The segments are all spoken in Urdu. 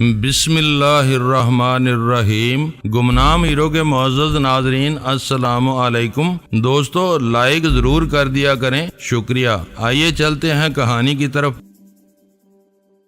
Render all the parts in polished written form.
بسم اللہ الرحمن الرحیم۔ گمنام ہیرو کے معزز ناظرین السلام علیکم۔ دوستو لائک ضرور کر دیا کریں، شکریہ۔ آئیے چلتے ہیں کہانی کی طرف۔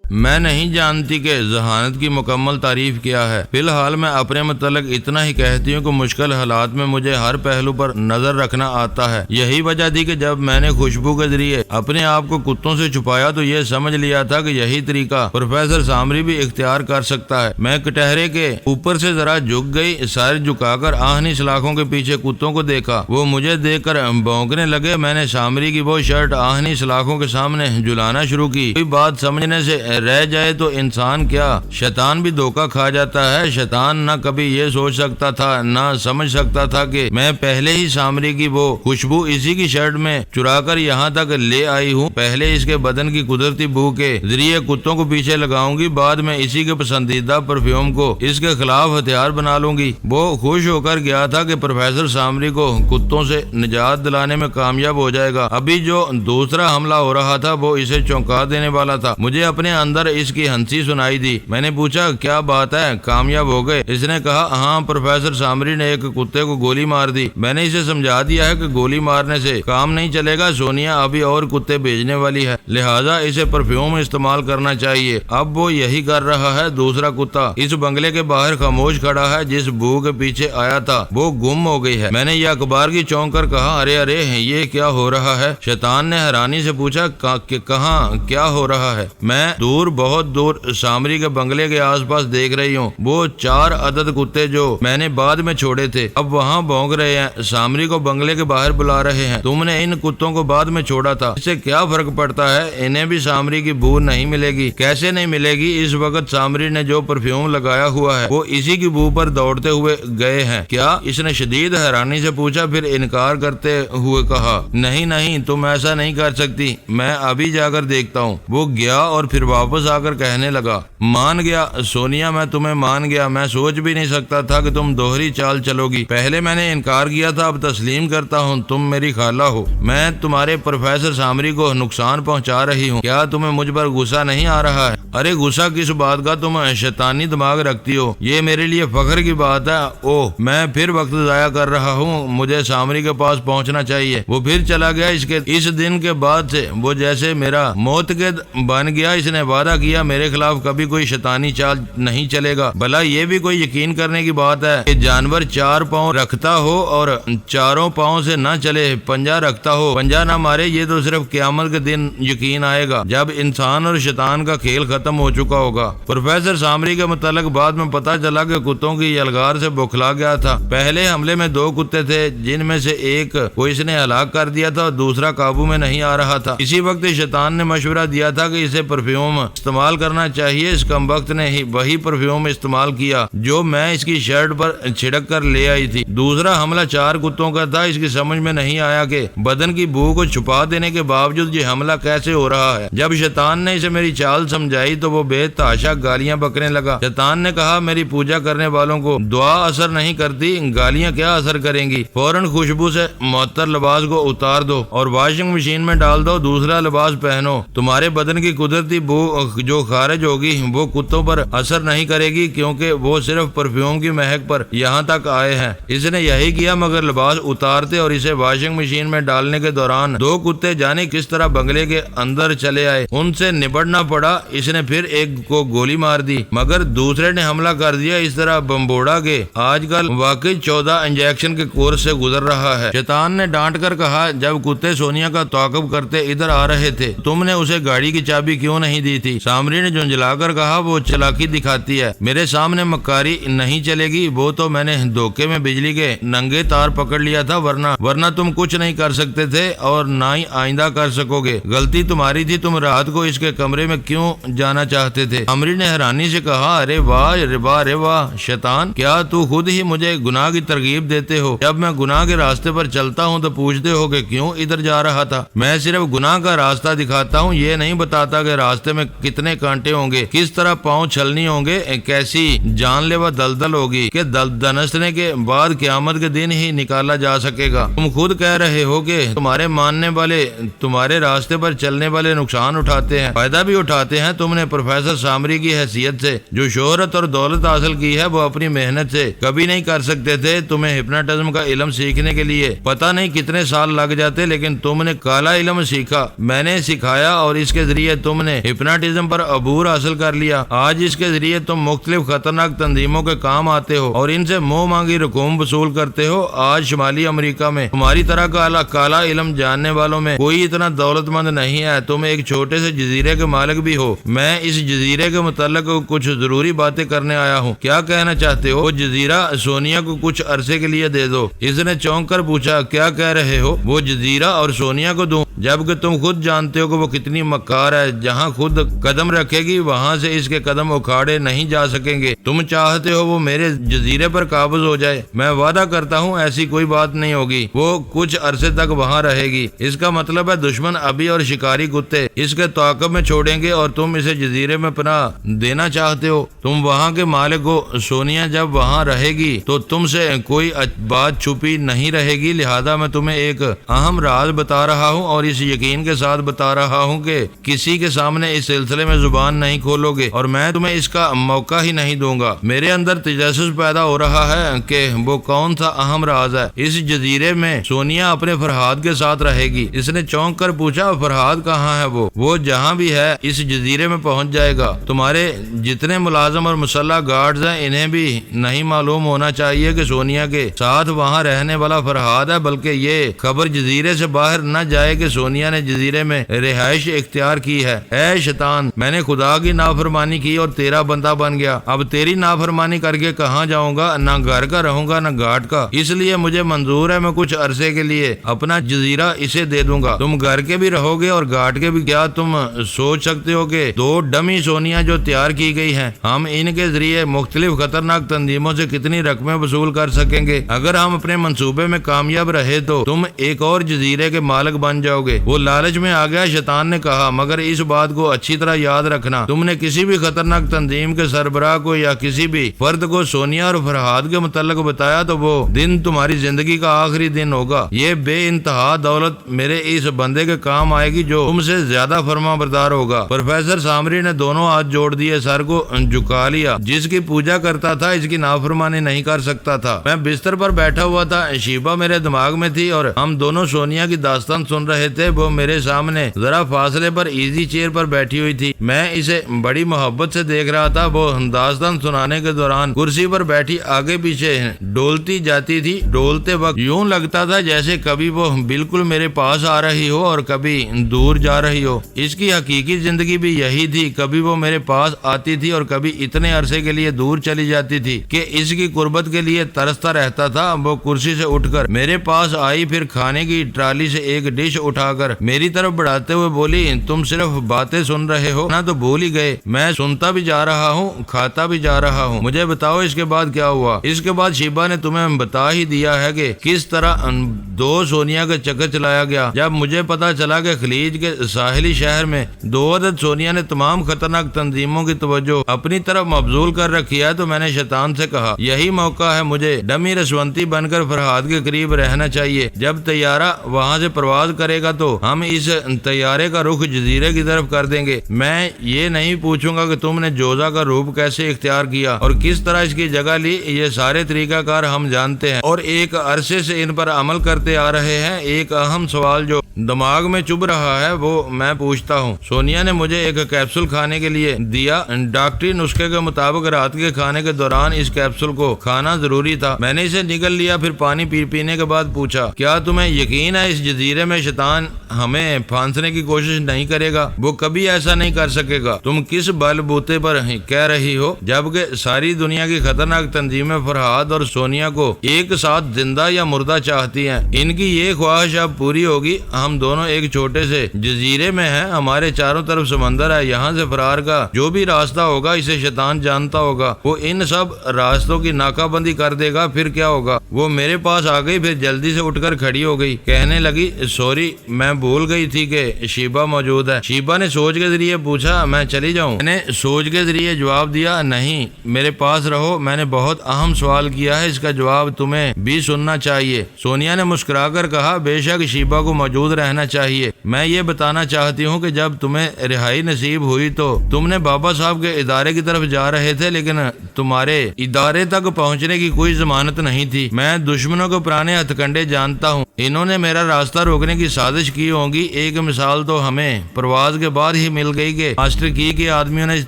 میں نہیں جانتی کہ ذہانت کی مکمل تعریف کیا ہے، فی الحال میں اپنے متعلق اتنا ہی کہتی ہوں کہ مشکل حالات میں مجھے ہر پہلو پر نظر رکھنا آتا ہے۔ یہی وجہ تھی کہ جب میں نے خوشبو کے ذریعے اپنے آپ کو کتوں سے چھپایا تو یہ سمجھ لیا تھا کہ یہی طریقہ پروفیسر سامری بھی اختیار کر سکتا ہے۔ میں کٹہرے کے اوپر سے ذرا جھک گئی، سر جھکا کر آہنی سلاخوں کے پیچھے کتوں کو دیکھا۔ وہ مجھے دیکھ کر بھونکنے لگے۔ میں نے سامری کی وہ شرٹ آہنی سلاخوں کے سامنے جھلانا شروع کی۔ کوئی بات سمجھنے سے رہ جائے تو انسان کیا شیطان بھی دھوکہ کھا جاتا ہے۔ شیطان نہ کبھی یہ سوچ سکتا تھا نہ سمجھ سکتا تھا کہ میں پہلے ہی سامری کی وہ خوشبو اسی کی شرٹ میں چرا کر یہاں تک لے آئی ہوں۔ پہلے اس کے بدن کی قدرتی بو کے ذریعے کتوں کو پیچھے لگاؤں گی، بعد میں اسی کے پسندیدہ پرفیوم کو اس کے خلاف ہتھیار بنا لوں گی۔ وہ خوش ہو کر گیا تھا کہ پروفیسر سامری کو کتوں سے نجات دلانے میں کامیاب ہو جائے گا۔ ابھی جو دوسرا حملہ ہو رہا تھا وہ اسے چونکا دینے والا تھا۔ مجھے اپنے اندر اس کی ہنسی سنائی دی۔ میں نے پوچھا کیا بات ہے، کامیاب ہو گئے؟ اس نے کہا ہاں، پروفیسر سامری نے ایک کتے کو گولی مار دی۔ میں نے اسے سمجھا دیا ہے کہ گولی مارنے سے کام نہیں چلے گا، سونیا ابھی اور کتے بھیجنے والی ہے، لہذا اسے پرفیوم استعمال کرنا چاہیے۔ اب وہ یہی کر رہا ہے۔ دوسرا کتا اس بنگلے کے باہر خاموش کھڑا ہے، جس بو کے پیچھے آیا تھا وہ گم ہو گئی ہے۔ میں نے یہ اخبار کی چونک کر کہا ارے ارے یہ کیا ہو رہا ہے؟ شیطان نے حیرانی سے پوچھا کہ کہاں کیا ہو رہا ہے؟ میں دور بہت دور سامری کے بنگلے کے آس پاس دیکھ رہی ہوں۔ وہ 4 عدد کتے جو میں نے بعد میں چھوڑے تھے اب وہاں بھونک رہے ہیں، سامری کو بنگلے کے باہر بلا رہے ہیں۔ تم نے ان کتوں کو بعد میں چھوڑا تھا، اس سے کیا فرق پڑتا ہے؟ انہیں بھی سامری کی بو نہیں ملے گی۔ کیسے نہیں ملے گی؟ اس وقت سامری نے جو پرفیوم لگایا ہوا ہے وہ اسی کی بو پر دوڑتے ہوئے گئے ہیں۔ کیا؟ اس نے شدید حیرانی سے پوچھا، پھر انکار کرتے ہوئے کہا نہیں نہیں، تم ایسا نہیں کر سکتی، میں ابھی جا کر دیکھتا ہوں۔ وہ گیا اور پھر واپس آ کر کہنے لگا مان گیا سونیا، میں تمہیں مان گیا۔ میں سوچ بھی نہیں سکتا تھا کہ تم دوہری چال چلو گی۔ پہلے میں نے انکار کیا تھا، اب تسلیم کرتا ہوں، تم میری خالہ ہو۔ میں تمہارے پروفیسر سامری کو نقصان پہنچا رہی ہوں، کیا تمہیں مجھ پر غصہ نہیں آ رہا ہے؟ ارے غصہ کس بات کا؟ تم شیطانی دماغ رکھتی ہو، یہ میرے لیے فخر کی بات ہے۔ اوہ میں پھر وقت ضائع کر رہا ہوں، مجھے سامری کے پاس پہنچنا چاہیے۔ وہ پھر چلا گیا۔ اس دن کے بعد سے وہ جیسے میرا موتقد بن گیا۔ اس نے وعدہ کیا میرے خلاف کبھی کوئی شیطانی چال نہیں چلے گا۔ بھلا یہ بھی کوئی یقین کرنے کی بات ہے کہ جانور 4 پاؤں رکھتا ہو اور 4 پاؤں سے نہ چلے، پنجہ رکھتا ہو پنجہ نہ مارے؟ یہ تو صرف قیامت کے دن یقین آئے گا، جب انسان اور شیطان کا کھیل ختم ہو چکا ہوگا۔ پروفیسر سامری کے متعلق بعد میں پتا چلا کہ کتوں کی یلغار سے بوکھلا گیا تھا۔ پہلے حملے میں 2 کتے تھے، جن میں سے ایک کو اس نے ہلاک کر دیا تھا اور دوسرا قابو میں نہیں آ رہا تھا۔ اسی وقت شیطان نے مشورہ دیا تھا کہ اسے پرفیوم استعمال کرنا چاہیے۔ اس کمبخت نے ہی وہی پرفیوم استعمال کیا جو میں اس کی شرٹ پر چھڑک کر لے آئی تھی۔ دوسرا حملہ 4 کتوں کا تھا۔ اس کی سمجھ میں نہیں آیا کہ بدن کی بو کو چھپا دینے کے باوجود یہ حملہ کیسے ہو رہا ہے۔ جب شیطان نے اسے میری چال سمجھائی تو وہ بے تحاشا گالیاں بکنے لگا۔ شیطان نے کہا میری پوجا کرنے والوں کو دعا اثر نہیں کرتی، گالیاں کیا اثر کریں گی؟ فوراً خوشبو سے معطر لباس کو اتار دو اور واشنگ مشین میں ڈال دو، دوسرا لباس پہنو۔ تمہارے بدن کی قدرتی بو جو خارج ہوگی وہ کتوں پر اثر نہیں کرے گی، کیونکہ وہ صرف پرفیوم کی مہک پر یہاں تک آئے ہیں۔ اس نے یہی کیا، مگر لباس اتارتے اور اسے واشنگ مشین میں ڈالنے کے دوران 2 کتے جانے کس طرح بنگلے کے اندر چلے آئے، ان سے نبڑنا پڑا۔ اس نے پھر ایک کو گولی مار دی، مگر دوسرے نے حملہ کر دیا، اس طرح بمبوڑا کہ آج کل واقعی 14 انجیکشن کے کورس سے گزر رہا ہے۔ شیطان نے ڈانٹ کر کہا جب کتے سونیا کا تعاقب کرتے ادھر آ رہے تھے تم نے اسے گاڑی کی چابی کیوں نہیں دی تھی؟ سامری نے جھنجھلا کر کہا وہ چلاکی دکھاتی ہے، میرے سامنے مکاری نہیں چلے گی۔ وہ تو میں نے دھوکے میں بجلی کے ننگے تار پکڑ لیا تھا، ورنہ تم کچھ نہیں کر سکتے تھے اور نہ ہی آئندہ کر سکو گے۔ غلطی تمہاری تھی، تم رات کو اس کے کمرے میں کیوں جانا چاہتے تھے؟ سامری نے حیرانی سے کہا ارے واہ رے واہ شیطان، کیا تو خود ہی مجھے گناہ کی ترغیب دیتے ہو؟ جب میں گناہ کے راستے پر چلتا ہوں تو پوچھتے ہو کہ کیوں ادھر جا رہا تھا؟ میں صرف گناہ کا راستہ دکھاتا ہوں، یہ نہیں بتاتا کہ راستے میں کتنے کانٹے ہوں گے، کس طرح پاؤں چھلنی ہوں گے، کیسی جان لیوا دلدل ہوگی کہ دنسنے کے بعد قیامت کے دن ہی نکالا جا سکے گا۔ تم خود کہہ رہے ہو کہ تمہارے ماننے والے تمہارے راستے پر چلنے والے نقصان اٹھاتے ہیں، فائدہ بھی اٹھاتے ہیں۔ تم نے پروفیسر سامری کی حیثیت سے جو شہرت اور دولت حاصل کی ہے وہ اپنی محنت سے کبھی نہیں کر سکتے تھے۔ تمہیں ہپناٹزم کا علم سیکھنے کے لیے پتہ نہیں کتنے سال لگ جاتے، لیکن تم نے کالا علم سیکھا، میں نے سکھایا، اور اس کے ذریعے تم نے ہپناٹزم پر عبور حاصل کر لیا۔ آج اس کے ذریعے تم مختلف خطرناک تنظیموں کے کام آتے ہو اور ان سے منہ مانگی رقوم وصول کرتے ہو۔ آج شمالی امریکہ میں تمہاری طرح کالا علم جاننے والوں میں کوئی اتنا دولت مند نہیں ہے۔ تم ایک چھوٹے سے جزیرے کے مالک بھی ہو۔ میں اس جزیرے کے متعلق کچھ ضروری باتیں کرنے آیا ہوں۔ کیا کہنا چاہتے ہو؟ وہ جزیرہ سونیا کو کچھ عرصے کے لیے دے دو۔ اس نے چونک کر پوچھا، کیا کہہ رہے ہو؟ وہ جزیرہ اور سونیا کو دوں؟ جبکہ تم خود جانتے ہو کہ وہ کتنی مکار ہے۔ جہاں خود قدم رکھے گی وہاں سے اس کے قدم اکھاڑے نہیں جا سکیں گے۔ تم چاہتے ہو وہ میرے جزیرے پر قابض ہو جائے؟ میں وعدہ کرتا ہوں ایسی کوئی بات نہیں ہوگی۔ وہ کچھ عرصے تک وہاں رہے گی۔ اس کا مطلب ہے دشمن ابھی اور شکاری کتے اس کے تعاقب میں چھوڑیں گے اور تم اسے جزیرے میں پناہ دینا چاہتے ہو۔ تم وہاں کے مالک ہو۔ سونیا جب وہاں رہے گی تو تم سے کوئی بات چھپی نہیں رہے گی، لہذا میں تمہیں ایک اہم راز بتا رہا ہوں اور اس یقین کے ساتھ بتا رہا ہوں کہ کسی کے سامنے اس سلسلے میں زبان نہیں کھولو گے اور میں تمہیں اس کا موقع ہی نہیں دوں گا۔ میرے اندر تجسس پیدا ہو رہا ہے کہ وہ کون سا اہم راز ہے۔ اس جزیرے میں سونیا اپنے فرہاد کے ساتھ رہے گی۔ اس نے چونک کر پوچھا، فرہاد کہاں ہے؟ وہ جہاں بھی ہے اس جزیرے میں پہنچ جائے گا۔ تمہارے جتنے ملازم اور مسلح گارڈز ہیں انہیں بھی نہیں معلوم ہونا چاہیے کہ سونیا کے ساتھ وہاں رہنے والا فرہاد ہے، بلکہ یہ خبر جزیرے سے باہر نہ جائے کہ سونیا نے جزیرے میں رہائش اختیار کی ہے۔ اے شیطان، میں نے خدا کی نافرمانی کی اور تیرا بندہ بن گیا۔ اب تیری نافرمانی کر کے کہاں جاؤں گا؟ نہ گھر کا رہوں گا نہ گھاٹ کا۔ اس لیے مجھے منظور ہے میں کچھ عرصے کے لیے اپنا جزیرہ اسے دے دوں گا۔ تم گھر کے بھی رہو گے اور گھاٹ کے بھی۔ کیا تم سوچ سکتے ہو کہ 2 ڈمی سونیا جو تیار کی گئی ہیں، ہم ان کے ذریعے مختلف خطرناک تنظیموں سے کتنی رقمیں وصول کر سکیں گے؟ اگر ہم اپنے منصوبے میں کامیاب رہے تو تم ایک اور جزیرے کے مالک بن جاؤ گے۔ وہ لالچ میں آ گیا، شیطان نے کہا، مگر اس بات کو اچھی طرح یاد رکھنا، تم نے کسی بھی خطرناک تنظیم کے سربراہ کو یا کسی بھی فرد کو سونیا اور فرہاد کے متعلق بتایا تو وہ دن تمہاری زندگی کا آخری دن ہوگا۔ یہ بے انتہا دولت میرے اس بندے کے کام آئے گی جو تم سے زیادہ فرما بردار ہوگا۔ پروفیسر سامری نے دونوں ہاتھ جوڑ دیے، سر کو جھکا لیا۔ جس کی پوجا کرتا تھا اس کی نافرمانی نہیں کر سکتا تھا۔ میں بستر پر بیٹھا ہوا تھا، شیبا میرے دماغ میں تھی اور ہم دونوں سونیا کی داستان سن رہے تھے۔ وہ میرے سامنے ذرا فاصلے پر ایزی چیئر پر بیٹھی ہوئی تھی۔ میں اسے بڑی محبت سے دیکھ رہا تھا۔ وہ داستان سنانے کے دوران کرسی پر بیٹھی آگے پیچھے ڈولتی جاتی تھی۔ ڈولتے وقت یوں لگتا تھا جیسے کبھی وہ بالکل میرے پاس آ رہی ہو اور کبھی دور جا رہی ہو۔ اس کی حقیقی زندگی بھی یہی تھی، کبھی وہ میرے پاس آتی تھی اور کبھی اتنے عرصے کے لیے دور چلی جاتی تھی کہ اس کی قربت کے لیے ترستا رہتا تھا۔ وہ کرسی سے اٹھ کر میرے پاس آئی، پھر کھانے کی ٹرالی سے ایک ڈش اٹھا کر میری طرف بڑھاتے ہوئے بولی، تم صرف باتیں سن رہے ہو نہ تو بھول ہی گئے؟ میں سنتا بھی جا رہا ہوں، کھاتا بھی جا رہا ہوں۔ مجھے بتاؤ اس کے بعد کیا ہوا؟ اس کے بعد شیبا نے تمہیں بتا ہی دیا ہے کہ کس طرح 2 سونیا کا چکر چلایا گیا۔ جب مجھے پتا چلا کہ خلیج کے ساحلی شہر میں 2 عدد سونیا نے تمام خطرناک تنظیموں کی توجہ اپنی طرف مبذول کر رکھی ہے تو میں نے شیطان سے کہا، یہی موقع ہے، مجھے ڈمی رسونتی بن کر فرہاد کے قریب رہنا چاہیے۔ جب طیارہ وہاں سے پرواز کرے گا تو ہم اس طیارے کا رخ جزیرے کی طرف کر دیں گے۔ میں یہ نہیں پوچھوں گا کہ تم نے جوزا کا روپ کیسے اختیار کیا اور کس طرح اس کی جگہ لی، یہ سارے طریقہ کار ہم جانتے ہیں اور ایک عرصے سے ان پر عمل کرتے آ رہے ہیں۔ ایک اہم سوال جو دماغ میں چبھ رہا ہے وہ میں پوچھتا ہوں۔ سونیا نے مجھے ایک کیپسول کھانے کے لیے دیا۔ ڈاکٹری نسخے کے مطابق رات کے کھانے کے دوران اس کیپسول کو کھانا ضروری تھا۔ میں نے اسے نگل لیا، پھر پانی پینے کے بعد پوچھا، کیا تمہیں یقین ہے اس جزیرے میں شیطان ہمیں پھانسنے کی کوشش نہیں کرے گا؟ وہ کبھی ایسا نہیں کر سکے گا۔ تم کس بل بوتے پر کہہ رہی ہو؟ جبکہ ساری دنیا کی خطرناک تنظیمیں فرہاد اور سونیا کو ایک ساتھ زندہ یا مردہ چاہتی ہیں۔ ان کی یہ خواہش اب پوری ہوگی۔ ہم دونوں ایک چھوٹے سے جزیرے میں ہیں، ہمارے چاروں طرف سمندر ہے، یہاں سے فرار کا جو بھی راستہ ہوگا اسے شیطان جانتا ہوگا، وہ ان سب راستوں کی ناکہ بندی کر دے گا، پھر کیا ہوگا؟ وہ میرے پاس آ گئی، پھر جلدی سے اٹھ کر کھڑی ہو گئی، کہنے لگی سوری، میں بھول گئی تھی کہ شیبہ موجود ہے۔ شیبہ نے سوچ کے ذریعے پوچھا میں چلی جاؤں؟ میں نے سوچ کے ذریعے جواب دیا نہیں، میرے پاس رہو، میں نے بہت اہم سوال کیا ہے، اس کا جواب تمہیں بھی سننا چاہیے۔ سونیا نے مسکرا کر کہا بے شک شیبہ کو موجود رہنا چاہیے، میں یہ بتانا چاہتی ہوں کہ جب تمہیں رہائی نصیب ہوئی تو تم نے بابا صاحب کے ادارے کی طرف جا رہے تھے، لیکن تمہارے ادارے تک پہنچنے کی کوئی ضمانت نہیں تھی۔ میں دشمنوں کے پرانے ہتھ کنڈے جانتا ہوں، انہوں نے میرا راستہ روکنے کی سازش کی ہوگی۔ ایک مثال تو ہمیں پرواز کے بعد ہی مل گئی کہ ماسٹر کی کے آدمیوں نے اس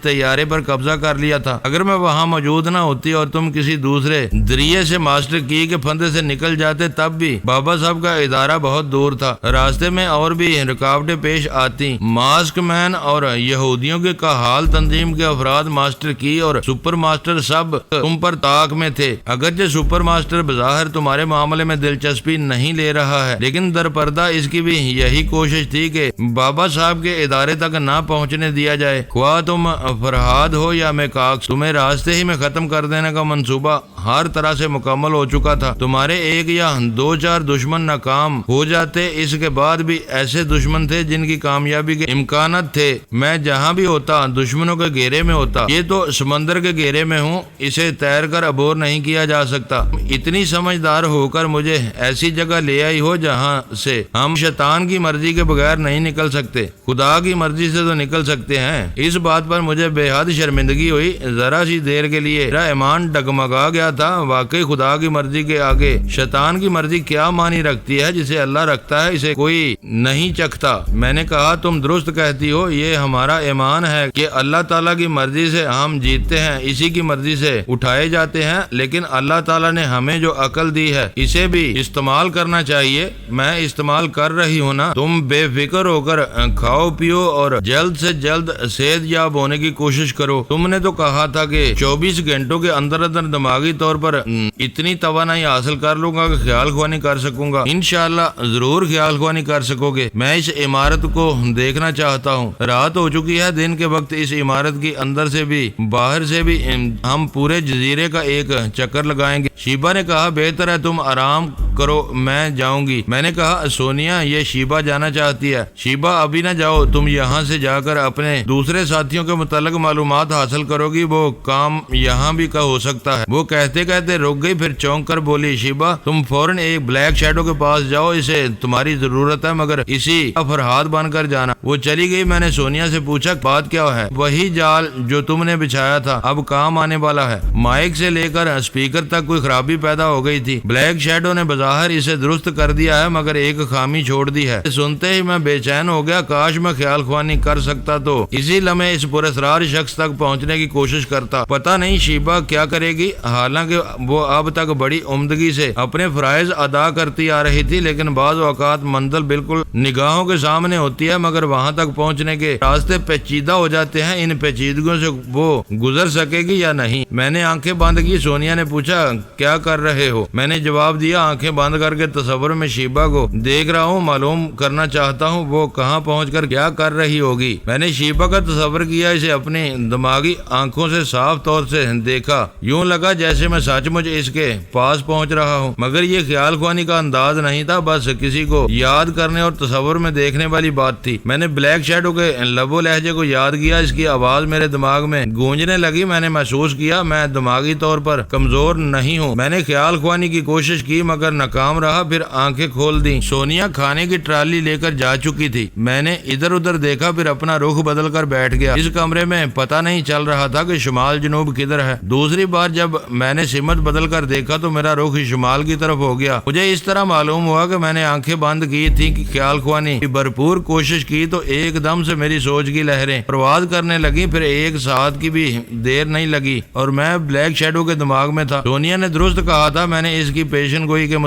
طیارے پر قبضہ کر لیا تھا۔ اگر میں وہاں موجود نہ ہوتی اور تم کسی دوسرے ذریعے سے ماسٹر کی کے پھندے سے نکل جاتے، تب بھی بابا صاحب کا ادارہ بہت دور تھا، راستے میں اور بھی رکاوٹیں پیش آتی۔ ماسک مین اور یہودیوں کے کہال تنظیم کے افراد ماسٹر کی اور سپر ماسٹر سب تم پر طاق میں تھے۔ اگرچہ سپر ماسٹر بظاہر تمہارے معاملے میں دلچسپی نہیں لے رہا ہے، لیکن در پردہ اس کی بھی یہی کوشش تھی کہ بابا صاحب کے ادارے تک نہ پہنچنے دیا جائے۔ خواہ تم فرہاد ہو یا میکاکس، تمہیں راستے ہی میں ختم کر دینے کا منصوبہ ہر طرح سے مکمل ہو چکا تھا۔ تمہارے ایک یا دو چار دشمن ناکام ہو جاتے، اس کے بعد بھی ایسے دشمن تھے جن کی کامیابی کے امکانات تھے۔ میں جہاں بھی ہوتا دشمنوں کے گھیرے میں ہوتا، یہ تو سمندر کے گھیرے میں ہوں، اسے تیر کر عبور نہیں کیا جا سکتا۔ اتنی سمجھدار ہو کر مجھے ایسی جگہ لے آئی ہو جہاں سے ہم شیطان کی مرضی کے بغیر نہیں نکل سکتے، خدا کی مرضی سے تو نکل سکتے ہیں۔ اس بات پر مجھے بے حد شرمندگی ہوئی، ذرا سی دیر کے لیے میرا ایمان ڈگمگا گیا تھا۔ واقعی خدا کی مرضی کے آگے شیطان کی مرضی کیا معنی رکھتی ہے؟ جسے اللہ رکھتا ہے اسے کوئی نہیں چکھتا۔ میں نے کہا تم درست کہتی ہو، یہ ہمارا ایمان ہے کہ اللہ تعالیٰ کی مرضی سے ہم جیتتے ہیں، اسی کی مرضی سے اٹھائے جاتے ہیں، لیکن اللہ تعالیٰ نے ہمیں جو عقل دی ہے اسے بھی استعمال کرنا چاہیے۔ میں استعمال کر رہی ہوں نا، تم بے فکر ہو کر کھاؤ پیو اور جلد سے جلد صحت یاب ہونے کی کوشش کرو۔ تم نے تو کہا تھا کہ 24 گھنٹوں کے اندر اندر دماغی طور پر اتنی توانائی حاصل کر لوں گا کہ خیال خوانی کر سکوں گا۔ انشاءاللہ ضرور خیال خوانی کر سکو گے۔ میں اس عمارت کو دیکھنا چاہتا ہوں، رات ہو چکی ہے، دن کے وقت اس عمارت کی اندر سے بھی باہر سے بھی ہم پورے جزیرے کا ایک چکر لگائیں گے۔ شیبہ نے کہا بہتر ہے تم آرام کرو، میں جاؤں گی۔ میں نے کہا سونیا یہ شیبہ جانا چاہتی ہے۔ شیبہ ابھی نہ جاؤ، تم یہاں سے جا کر اپنے دوسرے ساتھیوں کے متعلق معلومات حاصل کرو گی، وہ کام یہاں بھی کا ہو سکتا ہے۔ وہ کہتے کہتے رک گئی، پھر چونک کر بولی شیبہ تم فوراً ایک بلیک شیڈو کے پاس جاؤ، اسے تمہاری ضرورت ہے، مگر اسی فرہاد بن کر جانا۔ وہ چلی گئی۔ میں نے سونیا سے پوچھا بات کیا ہے؟ وہی جال جو تم نے بچھایا تھا اب کام آنے والا ہے۔ مائک سے لے کر اسپیکر تک کوئی خرابی پیدا ہو گئی تھی۔ بلیک شیڈو نے بظاہر اسے درست کر دیا ہے، مگر ایک خامی چھوڑ دی ہے۔ سنتے ہی میں بے چین ہو گیا، کاش میں خیال خوانی کر سکتا تو اسی لمحے اس پراسرار شخص تک پہنچنے کی کوشش کرتا۔ پتہ نہیں شیبہ کیا کرے گی، حالانکہ وہ اب تک بڑی عمدگی سے اپنے فرائض ادا کرتی آ رہی تھی، لیکن بعض اوقات منزل بالکل نگاہوں کے سامنے ہوتی ہے، مگر وہاں تک پہنچنے کے راستے پیچیدہ ہو جاتے ہیں۔ ان پیچیدگیوں سے وہ گزر سکے گی یا نہیں؟ میں نے آنکھیں بند کی۔ سونیا نے پوچھا کیا کر رہے ہو؟ میں نے جواب دیا آنکھیں بند کر کے تصور میں شیبہ کو دیکھ رہا ہوں، معلوم کرنا چاہتا ہوں وہ کہاں پہنچ کر کیا کر رہی ہوگی۔ میں نے شیبہ کا تصور کیا، اسے اپنی دماغی آنکھوں سے صاف طور سے دیکھا، یوں لگا جیسے میں سچ مچ اس کے پاس پہنچ رہا ہوں، مگر یہ خیال خوانی کا انداز نہیں تھا، بس کسی کو یاد کرنے اور تصور میں دیکھنے والی بات تھی۔ میں نے بلیک شیڈو کے لب و لہجے کو یاد کیا، اس کی آواز میرے دماغ میں گونجنے لگی۔ میں نے محسوس کیا میں دماغی طور پر کمزور نہیں ہوں۔ میں نے خیال خوانی کی کوشش کی مگر ناکام رہا، پھر آنکھیں کھول دی۔ سونیا کھانے کی ٹرالی لے کر جا چکی تھی۔ میں نے ادھر ادھر دیکھا، پھر اپنا رخ بدل کر بیٹھ گیا۔ اس کمرے میں پتہ نہیں چل رہا تھا کہ شمال جنوب کدھر ہے۔ دوسری بار جب میں نے سمت بدل کر دیکھا تو میرا رخ شمال کی طرف ہو گیا۔ مجھے اس طرح معلوم ہوا کہ میں نے آنکھیں بند کی تھی کہ خیال خوانی کی بھرپور کوشش کی تو ایک دم سے میری سوچ کی لہریں پرواز کرنے لگی، پھر ایک ساتھ کی بھی دیر نہیں لگی اور میں بلیک شیڈو کے دماغ میں تھا۔ سونیا نے درست کہا تھا، میں نے اس کی پیشن گوئی کے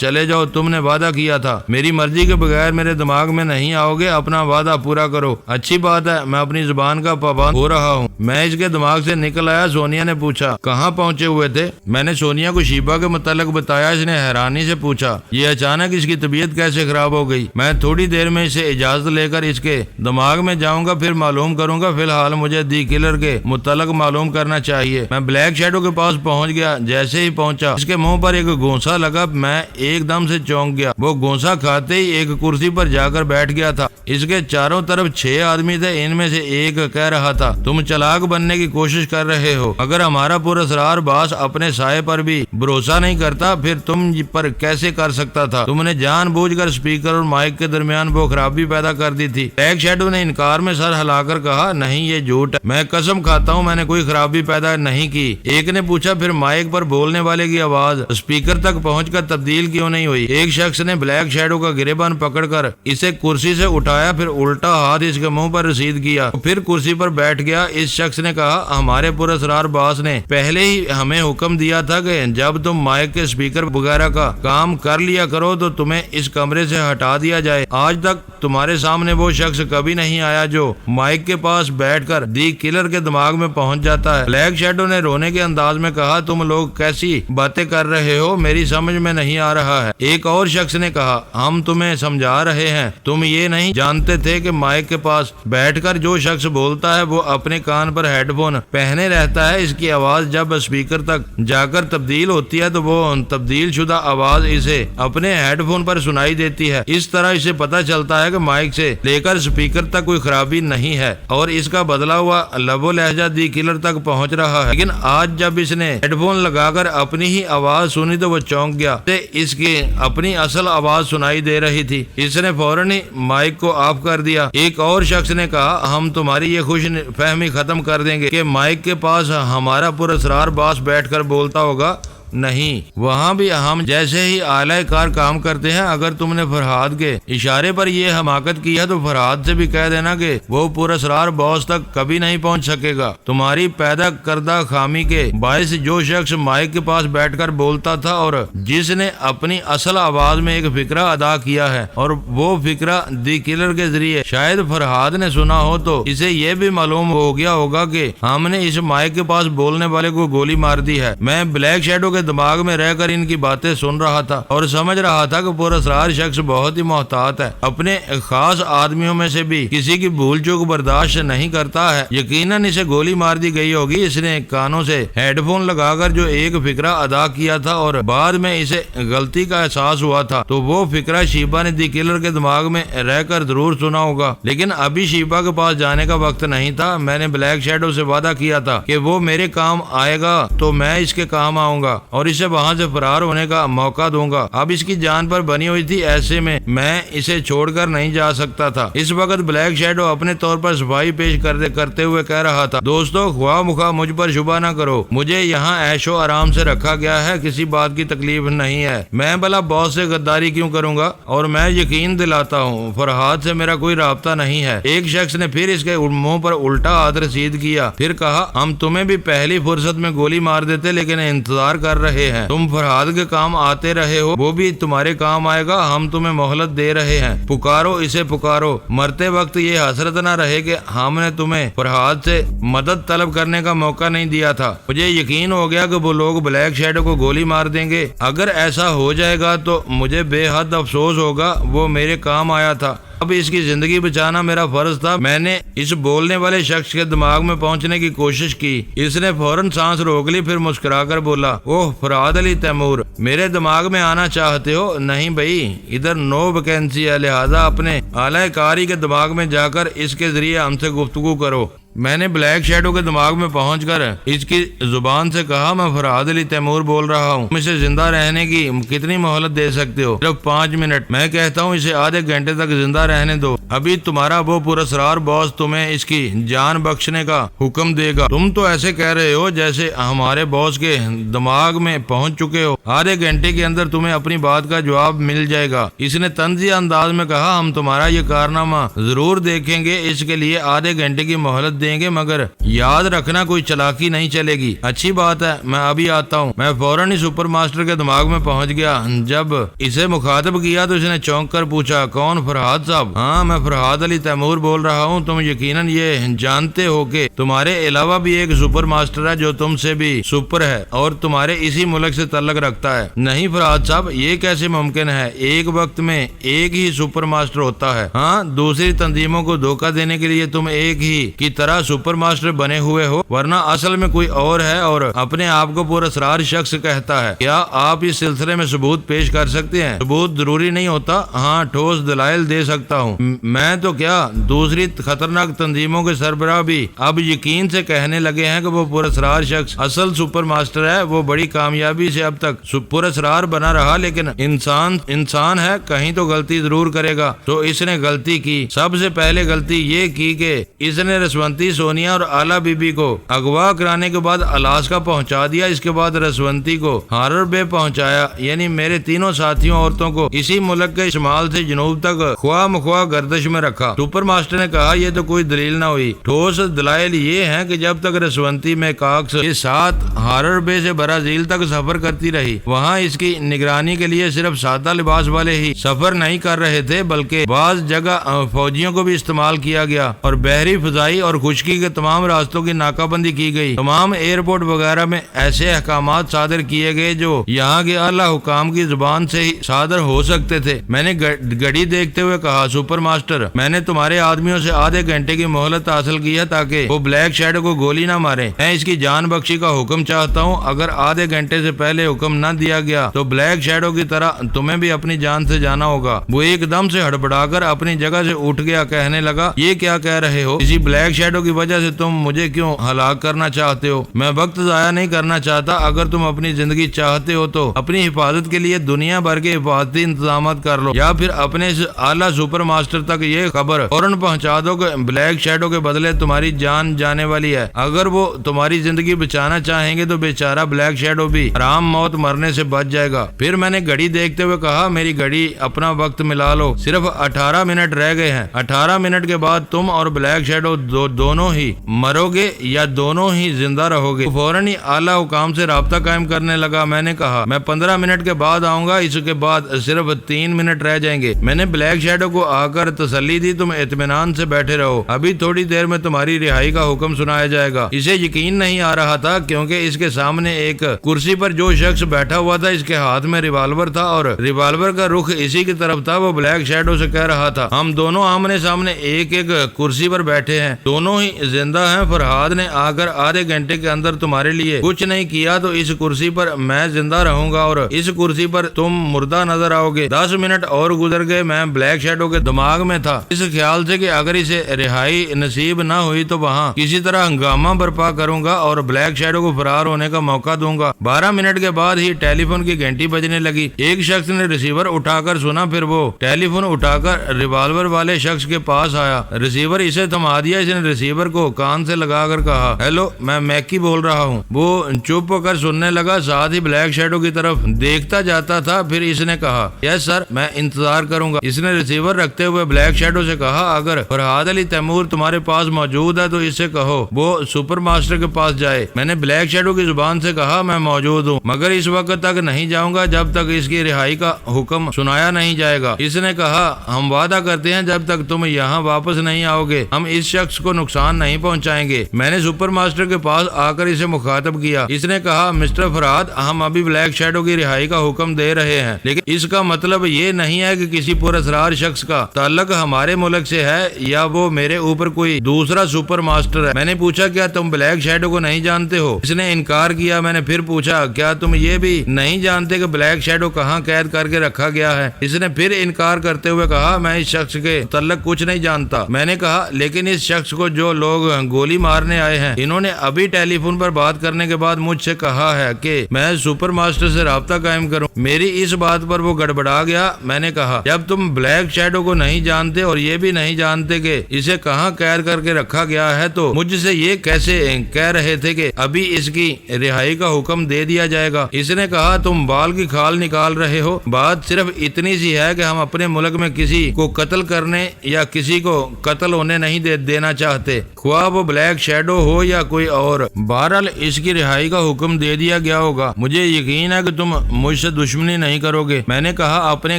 چلے جاؤ، تم نے وعدہ کیا تھا، میری مرضی کے بغیر میرے دماغ میں نہیں آؤ گے، اپنا وعدہ پورا کرو۔ اچھی بات ہے، میں اپنی زبان کا پابند ہو رہا ہوں۔ میں اس کے دماغ سے نکل آیا۔ سونیا نے پوچھا کہاں پہنچے ہوئے تھے؟ میں نے سونیا کو شیبہ کے متعلق بتایا۔ اس نے حیرانی سے پوچھا یہ اچانک اس کی طبیعت کیسے خراب ہو گئی؟ میں تھوڑی دیر میں اسے اجازت لے کر اس کے دماغ میں جاؤں گا، پھر معلوم کروں گا۔ فی الحال مجھے دی کلر کے متعلق معلوم کرنا چاہیے۔ میں بلیک شیڈو کے پاس پہنچ گیا۔ جیسے ہی پہنچا اس کے منہ پر ایک گونسا لگا۔ میں ایک دم سے چونک گیا۔ وہ گونسا کھاتے ہی ایک کرسی پر جا کر بیٹھ گیا تھا۔ اس کے چاروں طرف 6 آدمی تھے۔ ان میں سے ایک کہہ رہا تھا تم چلاک بننے کی کوشش کر رہے ہو، اگر ہمارا پراسرار باس اپنے سائے پر بھی بھروسہ نہیں کرتا پھر تم پر کیسے کر سکتا تھا؟ تم نے جان بوجھ کر اسپیکر اور مائک کے درمیان وہ خرابی پیدا کر دی تھی۔ بلیک شیڈو نے انکار میں سر ہلا کر کہا نہیں، یہ جھوٹ ہے، میں قسم کھاتا ہوں میں نے کوئی خرابی پیدا نہیں کی۔ ایک نے پوچھا پھر مائک پر بولنے والے کی آواز اسپیکر تک پہنچ کر تبدیل کیوں نہیں ہوئی؟ ایک شخص نے بلیک شیڈو کا گریبان پکڑ کر اسے کرسی سے اٹھایا، پھر الٹا ہاتھ اس کے منہ پر رسید کیا، پھر کرسی پر بیٹھ گیا۔ اس شخص نے کہا ہمارے پراسرار باس نے پہلے ہی ہمیں حکم دیا تھا کہ جب تم مائک کے اسپیکر وغیرہ کا کام کر لیا کرو تو تمہیں اس کمرے سے ہٹا دیا جائے۔ آج تک تمہارے سامنے وہ شخص کبھی نہیں آیا جو مائک کے پاس بیٹھ کر دی کلر کے دماغ میں پہنچ جاتا ہے۔ بلیک شیڈو نے رونے کے انداز میں کہا تم لوگ کیسی باتیں کر رہے ہو، میری سمجھ میں نہیں آ رہا ہے۔ ایک اور شخص نے کہا ہم تمہیں سمجھا رہے ہیں، تم یہ نہیں جانتے تھے کہ مائک کے پاس بیٹھ کر جو شخص بولتا ہے وہ اپنے کان پر ہیڈ فون پہنے رہتا ہے۔ اس کی آواز جب اسپیکر تک جا کر تبدیل ہوتی ہے تو وہ تبدیل شدہ آواز اسے اپنے ہیڈ فون پر سنائی دیتی ہے۔ اس طرح اسے پتا چلتا ہے کہ مائک سے لے کر اسپیکر تک کوئی خرابی نہیں ہے اور اس کا بدلا ہوا لب و لہجہ دی کلر تک پہنچ رہا ہے۔ لیکن آج جب اس نے ہیڈ فون لگا کر اپنی ہی آواز سنی تو وہ چونک گیا۔ اس کی اپنی اصل آواز سنائی دے رہی تھی۔ اس نے فوراً ہی مائک کو آف کر دیا۔ ایک اور شخص نے کہا ہم تمہاری یہ خوش فہمی ختم کر دیں گے کہ مائک کے پاس ہمارا پراسرار باس بیٹھ کر بولتا ہوگا، نہیں، وہاں بھی ہم جیسے ہی اعلی کار کام کرتے ہیں۔ اگر تم نے فرحاد کے اشارے پر یہ حماقت کی ہے تو فرحاد سے بھی کہہ دینا کہ وہ پراسرار باس تک کبھی نہیں پہنچ سکے گا۔ تمہاری پیدا کردہ خامی کے باعث جو شخص مائک کے پاس بیٹھ کر بولتا تھا اور جس نے اپنی اصل آواز میں ایک فقرہ ادا کیا ہے اور وہ فقرہ دی کلر کے ذریعے شاید فرحاد نے سنا ہو تو اسے یہ بھی معلوم ہو گیا ہوگا کہ ہم نے اس مائک کے پاس بولنے والے کو گولی مار دی ہے۔ میں بلیک شیڈو کے دماغ میں رہ کر ان کی باتیں سن رہا تھا اور سمجھ رہا تھا کہ پراسرار شخص بہت ہی محتاط ہے، اپنے خاص آدمیوں میں سے بھی کسی کی بھول چوک برداشت نہیں کرتا ہے۔ یقیناً اسے گولی مار دی گئی ہوگی۔ اس نے کانوں سے ہیڈ فون لگا کر جو ایک فقرہ ادا کیا تھا اور بعد میں اسے غلطی کا احساس ہوا تھا تو وہ فقرہ شیبہ نے دی کلر کے دماغ میں رہ کر ضرور سنا ہوگا، لیکن ابھی شیبہ کے پاس جانے کا وقت نہیں تھا۔ میں نے بلیک شیڈو سے وعدہ کیا تھا کہ وہ میرے کام آئے گا تو میں اس کے کام آؤں گا اور اسے وہاں سے فرار ہونے کا موقع دوں گا۔ اب اس کی جان پر بنی ہوئی تھی، ایسے میں اسے چھوڑ کر نہیں جا سکتا تھا۔ اس وقت بلیک شیڈو اپنے طور پر صفائی پیش کرتے ہوئے کہہ رہا تھا دوستو، خواہ مخواہ مجھ پر شبہ نہ کرو، مجھے یہاں عیش و آرام سے رکھا گیا ہے، کسی بات کی تکلیف نہیں ہے۔ میں بھلا باس سے غداری کیوں کروں گا؟ اور میں یقین دلاتا ہوں فرحاد سے میرا کوئی رابطہ نہیں ہے۔ ایک شخص نے پھر اس کے منہ پر الٹا ہاتھ رسید کیا، پھر کہا ہم تمہیں بھی پہلی فرصت میں گولی مار دیتے لیکن انتظار کر رہے ہیں۔ تم فرحاد کے کام آتے رہے ہو، وہ بھی تمہارے کام آئے گا، ہم تمہیں مہلت دے رہے ہیں، پکارو اسے پکارو۔ مرتے وقت یہ حسرت نہ رہے کہ ہم نے تمہیں فرحاد سے مدد طلب کرنے کا موقع نہیں دیا تھا۔ مجھے یقین ہو گیا کہ وہ لوگ بلیک شیڈو کو گولی مار دیں گے۔ اگر ایسا ہو جائے گا تو مجھے بے حد افسوس ہوگا، وہ میرے کام آیا تھا، اب اس کی زندگی بچانا میرا فرض تھا۔ میں نے اس بولنے والے شخص کے دماغ میں پہنچنے کی کوشش کی۔ اس نے فوراً سانس روک لی، پھر مسکرا کر بولا اوہ فرحاد علی تیمور، میرے دماغ میں آنا چاہتے ہو؟ نہیں بھائی، ادھر نو ویکینسی ہے، لہذا اپنے اعلی کاری کے دماغ میں جا کر اس کے ذریعے ہم سے گفتگو کرو۔ میں نے بلیک شیڈو کے دماغ میں پہنچ کر اس کی زبان سے کہا میں فرحاد علی تیمور بول رہا ہوں، اسے زندہ رہنے کی کتنی مہلت دے سکتے ہو؟ صرف 5 منٹ۔ میں کہتا ہوں اسے آدھے گھنٹے تک زندہ رہنے دو، ابھی تمہارا وہ پراسرار باس تمہیں اس کی جان بخشنے کا حکم دے گا۔ تم تو ایسے کہہ رہے ہو جیسے ہمارے باس کے دماغ میں پہنچ چکے ہو، آدھے گھنٹے کے اندر تمہیں اپنی بات کا جواب مل جائے گا۔ اس نے طنزیہ انداز میں کہا ہم تمہارا یہ کارنامہ ضرور دیکھیں گے، اس کے لیے آدھے گھنٹے کی مہلت دیں گے مگر یاد رکھنا کوئی چلاکی نہیں چلے گی۔ اچھی بات ہے، میں ابھی آتا ہوں۔ میں فوراً ہی سپر ماسٹر کے دماغ میں پہنچ گیا۔ جب اسے مخاطب کیا تو اس نے چونک کر پوچھا، کون؟ فرحاد صاحب؟ ہاں، میں فرحاد علی تیمور بول رہا ہوں۔ تم یقیناً یہ جانتے ہو کہ تمہارے علاوہ بھی ایک سپر ماسٹر ہے جو تم سے بھی سپر ہے اور تمہارے اسی ملک سے تعلق رکھتا ہے۔ نہیں فرحاد صاحب، یہ کیسے ممکن ہے؟ ایک وقت میں ایک ہی سپر ماسٹر ہوتا ہے۔ ہاں، دوسری تنظیموں کو دھوکہ دینے کے لیے تم ایک ہی کی طرح سپر ماسٹر بنے ہوئے ہو، ورنہ اصل میں کوئی اور ہے اور اپنے آپ کو پر اسرار شخص کہتا ہے۔ کیا آپ اس سلسلے میں ثبوت پیش کر سکتے ہیں؟ ثبوت ضروری نہیں ہوتا، ہاں ٹھوس دلائل دے سکتا ہوں۔ میں تو کیا، دوسری خطرناک تنظیموں کے سربراہ بھی اب یقین سے کہنے لگے ہیں کہ وہ پر اسرار شخص اصل سپر ماسٹر ہے۔ وہ بڑی کامیابی سے اب تک پر اسرار بنا رہا، لیکن انسان ہے، کہیں تو غلطی ضرور کرے گا۔ تو اس نے غلطی کی۔ سب سے پہلے غلطی یہ کی کہ اس نے رسونتی، سونیا اور آلہ بی بی کو اغوا کرانے کے بعد الاسکا پہنچا دیا۔ اس کے بعد رسونتی کو ہارر بے پہنچایا، یعنی میرے تینوں ساتھیوں عورتوں کو اسی ملک کے شمال سے جنوب تک خواہ مخواہ گردش میں رکھا۔ سپر ماسٹر نے کہا، یہ تو کوئی دلیل نہ ہوئی۔ ٹھوس دلائل یہ ہیں کہ جب تک رسونتی میں کاکس کے ساتھ ہارر بے سے برازیل تک سفر کرتی رہی، وہاں اس کی نگرانی کے لیے صرف سادہ لباس والے ہی سفر نہیں کر رہے تھے، بلکہ بعض جگہ فوجیوں کو بھی استعمال کیا گیا اور بحری، فضائی اور خشکی کے تمام راستوں کی ناکہ بندی کی گئی۔ تمام ایئرپورٹ وغیرہ میں ایسے احکامات صادر کیے گئے جو یہاں کے اعلیٰ حکام کی زبان سے ہی صادر ہو سکتے تھے۔ میں نے گھڑی دیکھتے ہوئے کہا، سپر ماسٹر، میں نے تمہارے آدمیوں سے آدھے گھنٹے کی مہلت حاصل کی ہے تاکہ وہ بلیک شیڈو کو گولی نہ مارے۔ میں اس کی جان بخشی کا حکم چاہتا ہوں۔ اگر آدھے گھنٹے سے پہلے حکم نہ دیا گیا تو بلیک شیڈو کی طرح تمہیں بھی اپنی جان سے جانا ہوگا۔ وہ ایک دم سے ہڑبڑا کر اپنی جگہ سے اٹھ گیا، کہنے لگا، یہ کیا کہہ رہے ہو؟ اسی بلیک شیڈو کی وجہ سے تم مجھے کیوں ہلاک کرنا چاہتے ہو؟ میں وقت ضائع نہیں کرنا چاہتا۔ اگر تم اپنی زندگی چاہتے ہو تو اپنی حفاظت کے لیے دنیا بھر کے حفاظتی انتظامات کر لو، یا پھر اپنے اعلیٰ سپر ماسٹر تک یہ خبر فوراً پہنچا دو کہ بلیک شیڈو کے بدلے تمہاری جان جانے والی ہے۔ اگر وہ تمہاری زندگی بچانا چاہیں گے تو بیچارہ بلیک شیڈو بھی حرام موت مرنے سے بچ جائے گا۔ پھر میں نے گھڑی دیکھتے ہوئے کہا، میری گھڑی، اپنا وقت ملا لو، صرف 18 منٹ رہ گئے ہیں۔ 18 منٹ کے بعد تم اور بلیک شیڈو دونوں ہی مرو گے یا دونوں ہی زندہ رہو گے۔ فوراً ہی اعلیٰ حکام سے رابطہ قائم کرنے لگا۔ میں نے کہا، میں 15 منٹ کے بعد آؤں گا، اس کے بعد صرف 3 منٹ رہ جائیں گے۔ میں نے بلیک شیڈو کو آ کر تسلی دی، تم اطمینان سے بیٹھے رہو، ابھی تھوڑی دیر میں تمہاری رہائی کا حکم سنایا جائے گا۔ اسے یقین نہیں آ رہا تھا کیونکہ اس کے سامنے ایک کرسی پر جو شخص بیٹھا ہوا تھا، اس کے ہاتھ میں ریوالور تھا اور ریوالور کا رخ اسی کی طرف تھا۔ وہ بلیک شیڈو سے کہہ رہا تھا، ہم دونوں آمنے سامنے ایک ایک کرسی پر بیٹھے ہیں، دونوں ہی زندہ ہیں۔ فرحاد نے آ کر آدھے گھنٹے کے اندر تمہارے لیے کچھ نہیں کیا تو اس کرسی پر میں زندہ رہوں گا اور اس کرسی پر تم مردہ نظر آؤ گے۔ 10 منٹ اور گزر گئے۔ میں بلیک شیڈو کے دماغ میں تھا اس خیال سے کہ اگر اسے رہائی نصیب نہ ہوئی تو وہاں کسی طرح ہنگامہ برپا کروں گا اور بلیک شیڈو کو فرار ہونے کا موقع دوں گا۔ 12 منٹ کے بعد ہی ٹیلی فون کی گھنٹی بجنے لگی۔ ایک شخص نے ریسیور اٹھا کر سنا، پھر وہ ٹیلی فون اٹھا کر ریوالور والے شخص کے پاس آیا۔ ریسیور اسے تھما دیا۔ اس نے ریسیور کو کان سے لگا کر کہا، ہیلو، میں میکی بول رہا ہوں۔ وہ چپ ہو کر سننے لگا، ساتھ ہی بلیک شیڈو کی طرف دیکھتا جاتا تھا۔ پھر اس نے کہا، یس سر، میں انتظار کروں گا۔ اس نے ریسیور رکھتے ہوئے بلیک شیڈو سے کہا، اگر فرحاد علی تیمور تمہارے پاس موجود ہے تو اس سے کہو وہ سپر ماسٹر کے پاس جائے۔ میں نے بلیک شیڈو کی زبان سے کہا، میں موجود ہوں، مگر اس وقت تک نہیں جاؤں گا جب تک اس کی رہائی کا حکم سنایا نہیں جائے گا۔ اس نے کہا، ہم وعدہ کرتے ہیں جب تک تم یہاں واپس نہیں آؤ گے ہم اس شخص کو نقصان نہیں پہنچائیں گے۔ میں نے سپر ماسٹر کے پاس آ کر اسے مخاطب کیا۔ اس نے کہا، مسٹر فرحاد، ہم ابھی بلیک شیڈو کی رہائی کا حکم دے رہے ہیں، لیکن اس کا مطلب یہ نہیں ہے کہ کسی پر اسرار شخص کا تعلق ہمارے ملک سے ہے یا وہ میرے اوپر کوئی دوسرا سپر ماسٹر ہے۔ میں نے پوچھا، کیا تم بلیک شیڈو کو نہیں جانتے ہو؟ اس نے انکار کیا۔ میں نے پھر پوچھا، کیا تم یہ بھی نہیں جانتے کہ بلیک شیڈو کہاں قید کر کے رکھا گیا ہے؟ اس نے پھر انکار کرتے ہوئے کہا، میں اس شخص کے متعلق کچھ نہیں جانتا۔ میں نے کہا، لیکن اس شخص کو جو لوگ گولی مارنے آئے ہیں انہوں نے ابھی ٹیلی فون پر بات کرنے کے بعد مجھ سے کہا ہے کہ میں سپر ماسٹر سے رابطہ قائم کروں۔ میری اس بات پر وہ گڑبڑا گیا۔ میں نے کہا، جب تم بلیک شیڈو کو نہیں جانتے اور یہ بھی نہیں جانتے کہ اسے کہاں قید کر کے رکھا گیا ہے تو مجھ سے یہ کیسے کہہ رہے تھے کہ ابھی اس کی رہائی کا حکم دے دیا جائے گا؟ اس نے کہا، تم بال کی کھال نکال رہے ہو۔ بات صرف اتنی سی ہے کہ ہم اپنے ملک میں کسی کو قتل کرنے یا کسی کو قتل ہونے نہیں دینا چاہتے۔ کرتے، خواہ وہ بلیک شیڈو ہو یا کوئی اور۔ بہرحال اس کی رہائی کا حکم دے دیا گیا ہوگا۔ مجھے یقین ہے کہ تم مجھ سے دشمنی نہیں کرو گے۔ میں نے کہا اپنے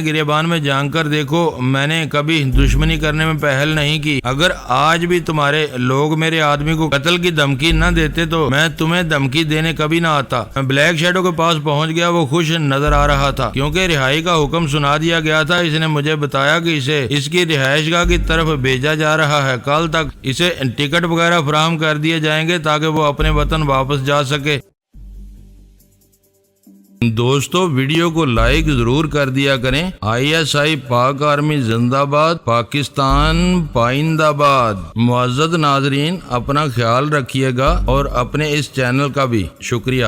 گریبان میں جھانک کر دیکھو، میں نے کبھی دشمنی کرنے میں پہل نہیں کی۔ اگر آج بھی تمہارے لوگ میرے آدمی کو قتل کی دھمکی نہ دیتے تو میں تمہیں دھمکی دینے کبھی نہ آتا۔ میں بلیک شیڈو کے پاس پہنچ گیا، وہ خوش نظر آ رہا تھا کیونکہ رہائی کا حکم سنا دیا گیا تھا۔ اس نے مجھے بتایا کہ اسے اس کی رہائش گاہ کی طرف بھیجا جا رہا ہے، کل تک اسے ٹکٹ وغیرہ فراہم کر دیے جائیں گے تاکہ وہ اپنے وطن واپس جا سکے۔ دوستو ویڈیو کو لائک ضرور کر دیا کریں۔ ISI پاک آرمی زندہ باد، پاکستان پائندہ باد۔ معزز ناظرین اپنا خیال رکھیے گا اور اپنے اس چینل کا بھی شکریہ۔